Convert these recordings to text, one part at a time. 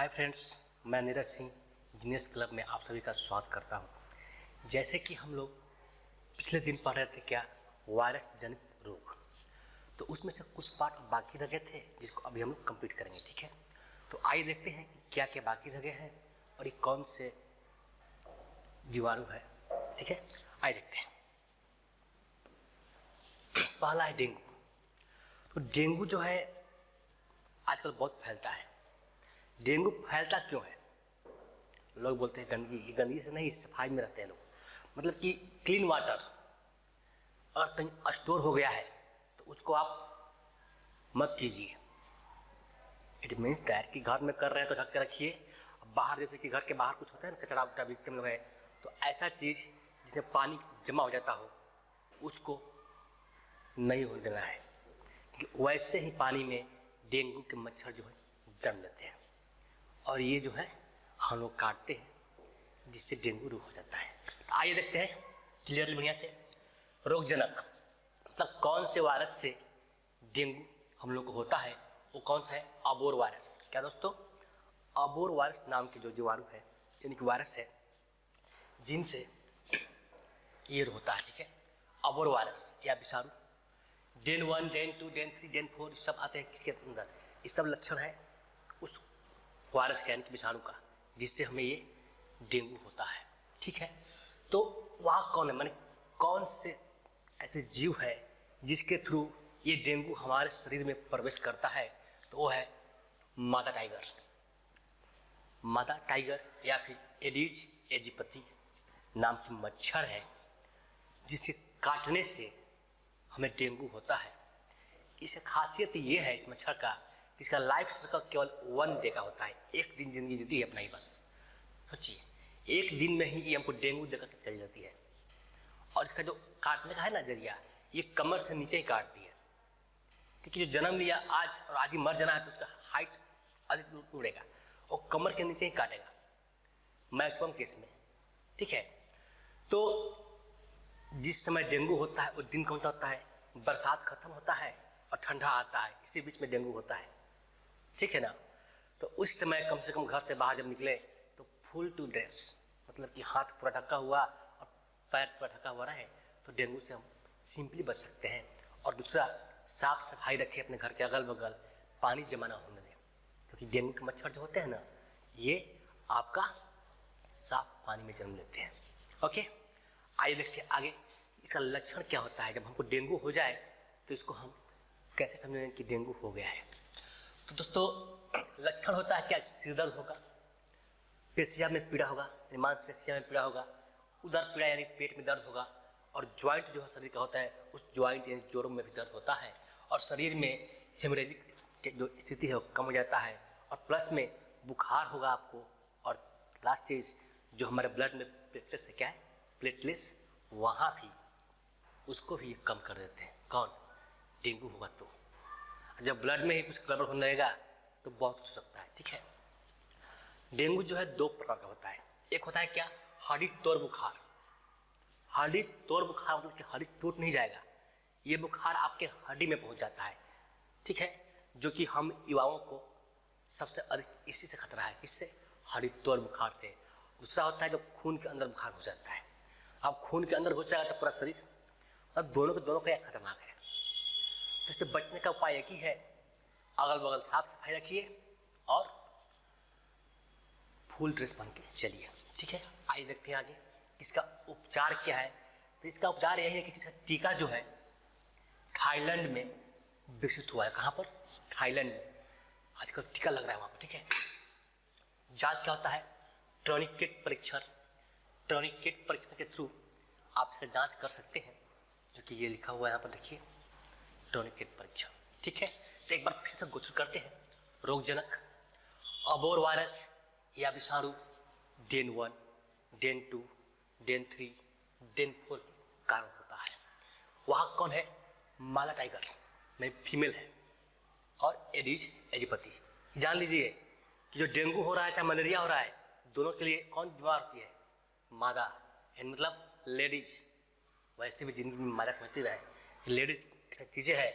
Friends, मैं Neeraj Singh genius club में आप सभी का स्वागत करता हूं। जैसे कि हम लोग पिछले दिन पढ़ रहे थे क्या वायरस जनित रोग, तो उसमें से कुछ पार्ट बाकी रह गए थे जिसको अभी हम लोग कंप्लीट करेंगे। ठीक है, तो आइए देखते हैं क्या क्या बाकी रह गए हैं और ये कौन से जीवाणु है। ठीक है, आइए देखते हैं। पहला है डेंगू। तो डेंगू जो है आजकल बहुत फैलता है। डेंगू फैलता क्यों है? लोग बोलते हैं गंदगी, गंदगी से नहीं, सफाई में रहते हैं लोग। मतलब कि क्लीन वाटर अगर कहीं स्टोर हो गया है तो उसको आप मत कीजिए। इट मीन्स दैट कि घर में कर रहे हैं तो ढक के रखिए। बाहर जैसे कि घर के बाहर कुछ होता है ना, कचरा उचरा बिकते लोग है, तो ऐसा चीज़ जिसमें पानी जमा हो जाता हो उसको नहीं होने देना है, क्योंकि वैसे ही पानी में डेंगू के मच्छर जो है जन्म लेते हैं और ये जो है हम लोग काटते हैं जिससे डेंगू रोग हो जाता है। आइए देखते हैं क्लियरली बढ़िया से। रोगजनक मतलब कौन से वायरस से डेंगू हम लोग को होता है, वो कौन सा है? अबोर वायरस। क्या दोस्तों? अबोर वायरस नाम के जो जीवाणु है, यानी कि वायरस है, जिनसे ये होता है। ठीक है, अबोर वायरस या विषाणु। डेन 1, डेन 2, डेन 3, डेन 4 सब आते हैं किसके अंदर? ये सब लक्षण है उस वायरस का, यानी कि विषाणु का, जिससे हमें ये डेंगू होता है। ठीक है, तो वह कौन है, माने कौन से ऐसे जीव है जिसके थ्रू ये डेंगू हमारे शरीर में प्रवेश करता है? तो वो है मादा टाइगर। मादा टाइगर या फिर एडिज एजिपति नाम की मच्छर है, जिसके काटने से हमें डेंगू होता है। इसकी खासियत ये है इस मच्छर का, इसका लाइफ साइकिल केवल 1 डे का होता है। एक दिन जिंदगी जीती है अपना ही बस। सोचिए, एक दिन में ही ये हमको डेंगू देकर चली जाती है। और इसका जो काटने का है ना जरिया, ये कमर से नीचे ही काटती है, क्योंकि जो जन्म लिया आज और आज ही मर जाना है तो उसका हाइट अधिक उड़ेगा और कमर के नीचे ही काटेगा मैक्सिमम केस में। ठीक है, तो जिस समय डेंगू होता है वो दिन कौन सा होता है? बरसात खत्म होता है और ठंडा आता है, इसी बीच में डेंगू होता है। ठीक है ना, तो उस समय कम से कम घर से बाहर जब निकले तो फुल टू ड्रेस, मतलब कि हाथ पूरा ढका हुआ और पैर पूरा ढका हुआ रहे, तो डेंगू से हम सिंपली बच सकते हैं। और दूसरा, साफ सफाई रखें अपने घर के अगल बगल, पानी जमा ना होने दें, क्योंकि डेंगू के मच्छर जो होते हैं ना, ये आपका साफ पानी में जन्म लेते हैं। ओके, आइए देखते हैं आगे इसका लक्षण क्या होता है। जब हमको डेंगू हो जाए तो इसको हम कैसे समझेंगे कि डेंगू हो गया है? तो दोस्तों, लक्षण होता है क्या? सिर दर्द होगा, पेशिया में पीड़ा होगा, मांसपेशिया में पीड़ा होगा, उधर पीड़ा यानी पेट में दर्द होगा, और ज्वाइंट जो शरीर का होता है उस ज्वाइंट यानी जोड़ों में भी दर्द होता है, और शरीर में हेमरेजिक जो स्थिति है वो कम हो जाता है, और प्लस में बुखार होगा आपको। और लास्ट चीज़, जो हमारे ब्लड में प्लेटलेट्स है, क्या है? प्लेटलेट्स, वहाँ भी उसको भी कम कर देते हैं। कौन? डेंगू होगा तो। जब ब्लड में ही कुछ गड़बड़ होने लगेगा तो बहुत हो सकता है। ठीक है, डेंगू जो है 2 प्रकार का होता है। एक होता है क्या? हड्डी तोड़ बुखार। हड्डी तोड़ बुखार मतलब कि हड्डी टूट नहीं जाएगा, ये बुखार आपके हड्डी में पहुंच जाता है। ठीक है, जो कि हम युवाओं को सबसे अधिक इसी से खतरा है। इससे हड्डी तोड़ बुखार से। दूसरा होता है जो खून के अंदर बुखार हो जाता है। अब खून के अंदर घुस जाएगा तो पूरा शरीर, अब दोनों के दोनों का एक खतरनाक है। तो इससे बचने का उपाय एक ही है, अगल बगल साफ सफाई रखिए और फुल ड्रेस पहन के चलिए। ठीक है, आइए देखते हैं आगे इसका उपचार क्या है। तो इसका उपचार यही है कि इसका टीका जो है थाईलैंड में विकसित हुआ है। कहाँ पर? थाईलैंड में आजकल टीका लग रहा है वहाँ पर। ठीक है, जांच क्या होता है? टर्निकेट परीक्षण। टर्निकेट परीक्षण के थ्रू आप इसका जांच कर सकते हैं, जो कि ये लिखा हुआ है यहाँ पर, देखिए, टर्निकेट परीक्षण। ठीक है, तो एक बार फिर से गोचर करते हैं। रोगजनक अबोर वायरस या विषाणु डेन 1, डेन 2, डेन 3, डेन 4 के कारण होता है। वहाँ कौन है? मादा टाइगर में फीमेल है, और एडिज एजिपति। जान लीजिए कि जो डेंगू हो रहा है चाहे मलेरिया हो रहा है, दोनों के लिए कौन बीमार होती है? मादा, मतलब लेडीज। वैसे भी जिंदगी में मादा समझती रहे, लेडीज ऐसी चीज़ें हैं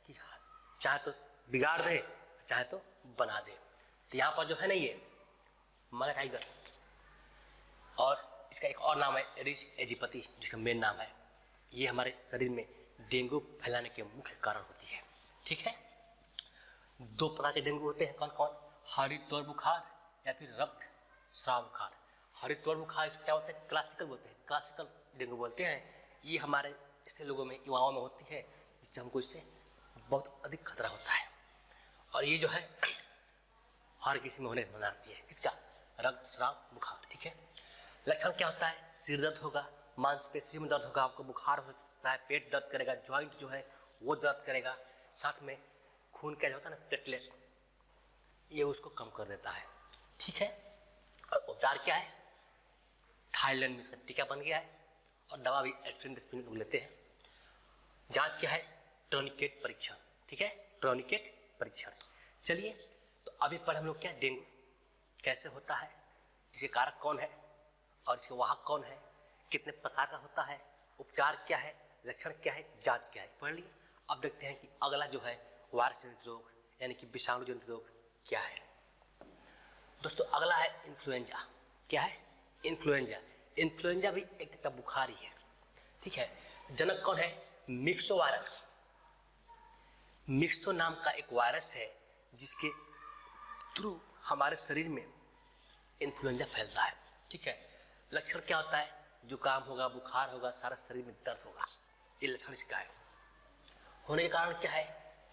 कि चाहे तो बिगाड़ दे चाहे तो बना दे। तो यहाँ पर जो है ना, ये मगर टाइगर। और इसका एक और नाम है एडिस एजिप्टी, जिसका मेन नाम है। ये हमारे शरीर में डेंगू फैलाने के मुख्य कारण होती है। ठीक है, दो प्रकार के डेंगू होते हैं। कौन कौन? हरिद्वार बुखार या फिर रक्त स्राव बुखार। हरिद्वार बुखार इसको क्या होता है? क्लासिकल बोलते हैं, क्लासिकल डेंगू बोलते हैं। ये हमारे ऐसे लोगों में, युवाओं में होती है जिससे हमको इससे बहुत अधिक खतरा होता है। और ये जो है हर किसी में होने आती है। किसका? रक्त स्राव बुखार। ठीक है, लक्षण क्या होता है? सिर दर्द होगा, मांसपेशियों में दर्द होगा, आपको बुखार हो सकता है, पेट दर्द करेगा, ज्वाइंट जो है वो दर्द करेगा, साथ में खून क्या होता है ना, प्लेटलेट्स, ये उसको कम कर देता है। ठीक है, और उपचार क्या है? थाईलैंड में इसका टीका बन गया है और दवा भी एस्पिरिन लोग लेते हैं। जांच क्या है? टर्निकेट परीक्षण। ठीक है, टर्निकेट परीक्षण। चलिए, तो अभी पर हम लोग क्या, डेंगू कैसे होता है, इसके कारक कौन है और इसके वाहक कौन है, कितने प्रकार का होता है, उपचार क्या है, लक्षण क्या है, जांच क्या है, पढ़ लिए। अब देखते हैं कि अगला जो है वायरस जनित रोग यानी कि विषाणु जनित रोग क्या है। दोस्तों, अगला है इन्फ्लुएंजा। क्या है? इन्फ्लुएंजा। इन्फ्लुएंजा भी एक तरह का बुखार ही है। ठीक है, जनक कौन है? Myxo virus. मिक्सो नाम का एक वायरस है जिसके थ्रू हमारे शरीर में इन्फ्लुएंजा फैलता है। ठीक है, लक्षण क्या होता है? जुकाम होगा, बुखार होगा, सारा शरीर में दर्द होगा, ये लक्षण इसका है। होने के कारण क्या है?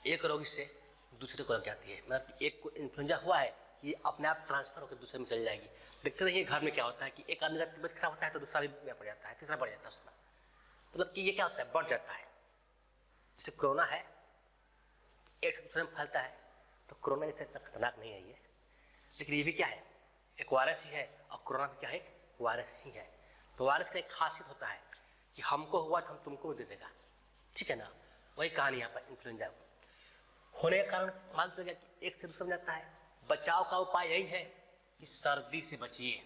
एक रोगी से दूसरे को लग जाती है। मतलब एक को इन्फ्लुएंजा हुआ है, ये अपने आप ट्रांसफर होकर दूसरे में चल जाएगी। देखते रहिए घर में क्या होता है कि एक आदमी का तबियत खराब होता है तो दूसरा भी बीमार पड़ जाता है, तीसरा बढ़ जाता है उसमें। मतलब कि ये क्या होता है? बढ़ जाता है। जैसे कोरोना है, एक से दूसरे में फैलता है, तो कोरोना जैसे इतना खतरनाक नहीं है ये, लेकिन ये भी क्या है? एक वायरस ही है। और कोरोना भी क्या है? एक वायरस ही है। तो वायरस का एक खासियत होता है कि हमको हुआ तो हम तुमको भी दे देगा। ठीक है ना, वही कहानी यहाँ पर इन्फ्लुएंजा होने के कारण मालूम चल गया कि एक से दूसरे में जाता है। बचाव का उपाय यही है कि सर्दी से बचिए।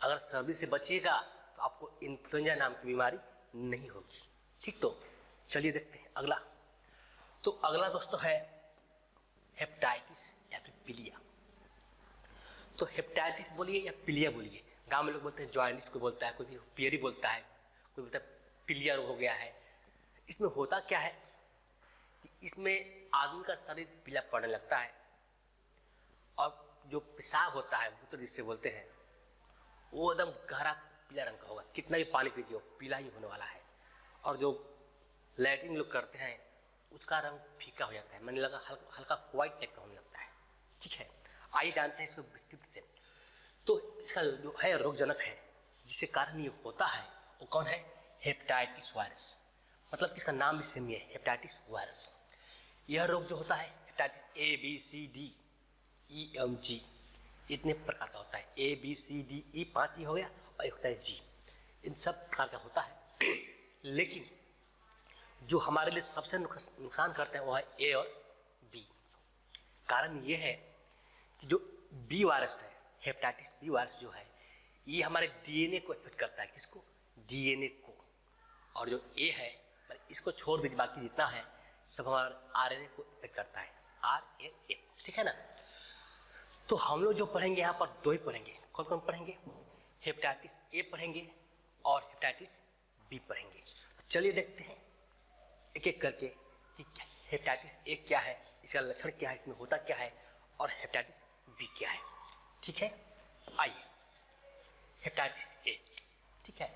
अगर सर्दी से बचिएगा तो आपको इन्फ्लुएंजा नाम की बीमारी नहीं होगी। ठीक, तो चलिए देखते हैं अगला। तो अगला दोस्तों है हेपेटाइटिस या फिर पीलिया। तो हेपेटाइटिस बोलिए या पीलिया बोलिए, गांव में लोग बोलते हैं जॉइंटिस को बोलता है, कोई भी पियरी बोलता है, कोई बोलता है पीलिया हो गया है। इसमें होता क्या है कि इसमें आदमी का शरीर पीला पड़ने लगता है और जो पेशाब होता है मूत्र जिसे बोलते हैं वो एकदम गहरा पीला रंग का होगा। कितना भी पानी पीजिए पीला ही होने वाला है। और जो लैट्रिन लोग करते हैं उसका रंग फीका हो जाता है, मैंने लगा हल्का व्हाइट टाइप का होने लगता है। ठीक है, आइए जानते हैं इसको विस्तृत से। तो इसका जो है रोगजनक है जिसके कारण ये होता है वो कौन है? Hepatitis virus. मतलब इसका नाम भी सेम है, हेपेटाइटिस वायरस। यह रोग जो होता है हेपेटाइटिस ABCD EMG इतने प्रकार का होता है। ABCDE 5 ही हो गया और एक होता है G, इन सब प्रकार का होता है। लेकिन जो हमारे लिए सबसे नुकसान करते हैं वो है A और B। कारण ये है कि जो B वायरस है, हेपेटाइटिस B वायरस जो है, ये हमारे DNA को इफेक्ट करता है। किसको? DNA को। और जो A है इसको छोड़ दीजिए, बाकी जितना है सब हमारे RNA को इफेक्ट करता है, RNA। ठीक है ना, तो हम लोग जो पढ़ेंगे यहाँ पर दो ही पढ़ेंगे। कौन कौन पढ़ेंगे? हेपेटाइटिस A पढ़ेंगे और हेपेटाइटिस B पढ़ेंगे। चलिए देखते हैं एक एक करके कि हेपेटाइटिस A क्या है, इसका लक्षण क्या है, इसमें होता क्या है, और हेपेटाइटिस B क्या है। ठीक है, आइए हेपेटाइटिस A। ठीक है,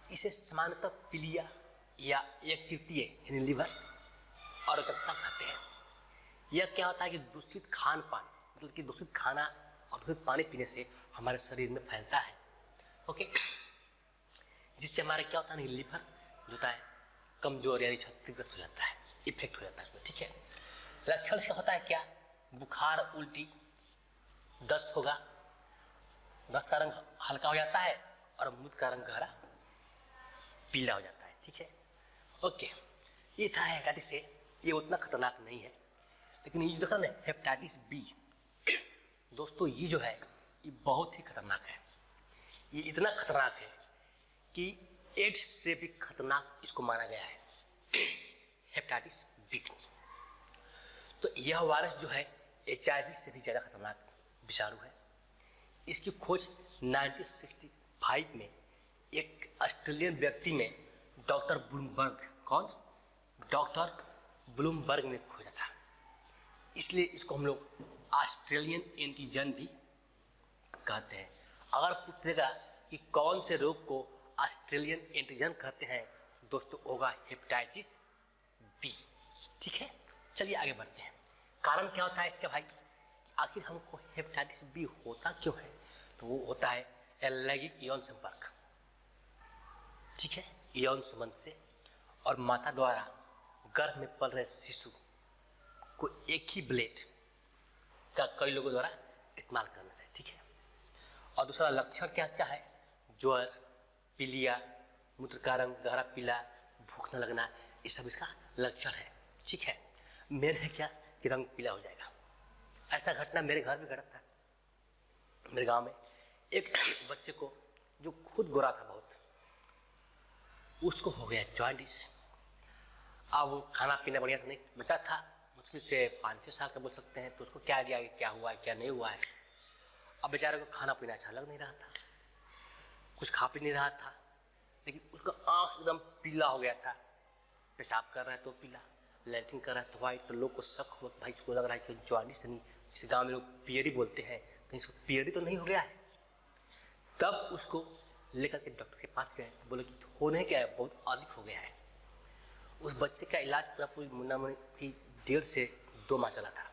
इसे सामान्यतः पीलिया या यकृतीय यानी लिवर अराजकता कहते हैं। यह क्या होता है कि दूषित खान पान, मतलब कि दूषित खाना और दूषित पानी पीने से हमारे शरीर में फैलता है। ओके, जिससे हमारे क्या होता है, लिवर जो होता है कमजोर यानी क्षतिग्रस्त हो जाता है, इफेक्ट हो जाता है उसमें। ठीक है, लक्षण से होता है क्या? बुखार, उल्टी, दस्त होगा, दस्त का रंग हल्का हो जाता है और मूत्र का रंग गहरा पीला हो जाता है। ठीक है, ओके, ये था हेपेटाइटिस A। ये उतना खतरनाक नहीं है, लेकिन ये जो देखा ना हेपेटाइटिस B, दोस्तों ये जो है ये बहुत ही खतरनाक है। ये इतना खतरनाक है कि एड्स से भी खतरनाक इसको माना गया है, हेपेटाइटिस B। तो यह वायरस जो है HIV से भी ज़्यादा खतरनाक विषाणु है। इसकी खोज 1965 में एक ऑस्ट्रेलियन व्यक्ति ने डॉक्टर ब्लूमबर्ग, कौन? डॉक्टर ब्लूमबर्ग ने खोजा था। इसलिए इसको हम लोग ऑस्ट्रेलियन एंटीजन भी कहते हैं। अगर पूछेगा कि कौन से रोग को ऑस्ट्रेलियन एंटीजन कहते हैं, दोस्तों होगा हेपेटाइटिस बी। ठीक है, चलिए आगे बढ़ते हैं। कारण क्या होता है इसके भाई? आखिर हमको हेपेटाइटिस बी होता क्यों है? तो वो होता है लैंगिक यौन संपर्क। ठीक है, यौन संबंध से और माता द्वारा गर्भ में पल रहे शिशु को एक ही ब्लेड का कई लोगों द्वारा इस्तेमाल करना चाहिए। ठीक है, और दूसरा लक्षण क्या इसका है? ज्वर, पीलिया, मूत्र का रंग गहरा पीला, भूख न लगना, ये सब इसका लक्षण है। ठीक है, मेरे क्या कि रंग पीला हो जाएगा। ऐसा घटना मेरे घर में घटा था। मेरे गांव में एक बच्चे को जो खुद गोरा था बहुत, उसको हो गया जॉन्डिस। अब वो खाना पीना बढ़िया से नहीं, बच्चा था मुश्किल से 5-6 साल का बोल सकते हैं, तो उसको क्या आइडिया क्या हुआ है क्या नहीं हुआ है। अब बेचारे को खाना पीना अच्छा लग नहीं रहा था, कुछ खा पी नहीं रहा था, लेकिन उसका आँख एकदम पीला हो गया था। पेशाब कर रहा है तो पीला, लैट्रिन कर रहा है तो वाइट। तो लोग को शक हुआ, भाई इसको लग रहा है कि जॉन्डिस नहीं, जिस गाँव में लोग पीएडी बोलते हैं, कहीं इसको पीएडी तो नहीं हो गया है। तब उसको लेकर के डॉक्टर के पास गए तो बोले कि होने क्या है, बहुत अधिक हो गया है। उस बच्चे का इलाज पूरी मुन्ना मुन्नी की 1.5 से 2 माह चला था।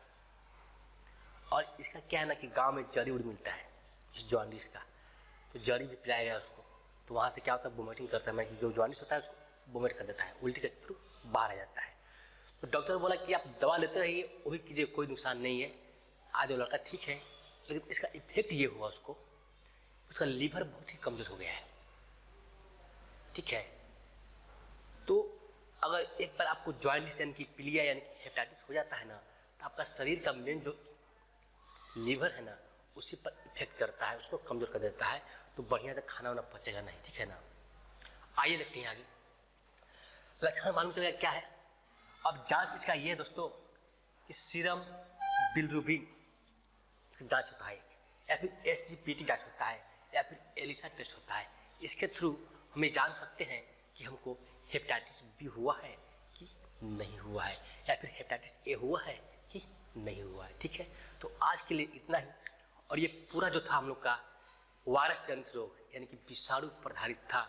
और इसका क्या है ना कि गांव में जड़ी उड़ी मिलता है इस जॉन्डिस का, तो जड़ी भी पिलाया गया उसको। तो वहाँ से क्या होता है, वोमिटिंग करता है, मैं जो जॉन्डिस होता है उसको वोमिट कर देता है, उल्टी के थ्रू बाहर आ जाता है। तो डॉक्टर बोला कि आप दवा लेते रहिए, वो भी कीजिए, कोई नुकसान नहीं है। आज वो लड़का ठीक है, लेकिन इसका इफेक्ट ये हुआ उसको, उसका लीवर बहुत ही कमज़ोर हो गया है। ठीक है, तो अगर एक बार आपको जॉन्डिस यानी कि पीलिया यानी कि हेपेटाइटिस हो जाता है ना, तो आपका शरीर का मेन जो लीवर है ना, उसी पर इफेक्ट करता है, उसको कमज़ोर कर देता है। तो बढ़िया से खाना वाना पचेगा नहीं। ठीक है ना, आइए देखते हैं आगे। लक्षण मालूम चलेगा क्या है। अब जांच इसका ये है दोस्तों कि सीरम बिलिरुबिन इसका जांच होता है, या फिर SGPT जांच होता है, या फिर एलिसा टेस्ट होता है। इसके थ्रू हमें जान सकते हैं कि हमको हेपेटाइटिस बी हुआ है कि नहीं हुआ है, या फिर हेपेटाइटिस ए हुआ है कि नहीं हुआ है। ठीक है, तो आज के लिए इतना ही। और ये पूरा जो था हम लोग का वायरस जनित रोग यानी कि विषाणु प्रधारित था,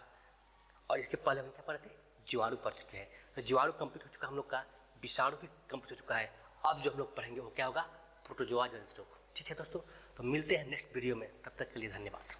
और इसके पहले हम क्या पढ़े थे, जीवाणु पढ़ चुके हैं। तो जीवाणु कंप्लीट हो चुका हम लोग का, विषाणु भी कंप्लीट हो चुका है। अब जो हम लोग पढ़ेंगे वो क्या होगा, प्रोटोजोआ जनित रोग। ठीक है दोस्तों, तो मिलते हैं नेक्स्ट वीडियो में, तब तक के लिए धन्यवाद।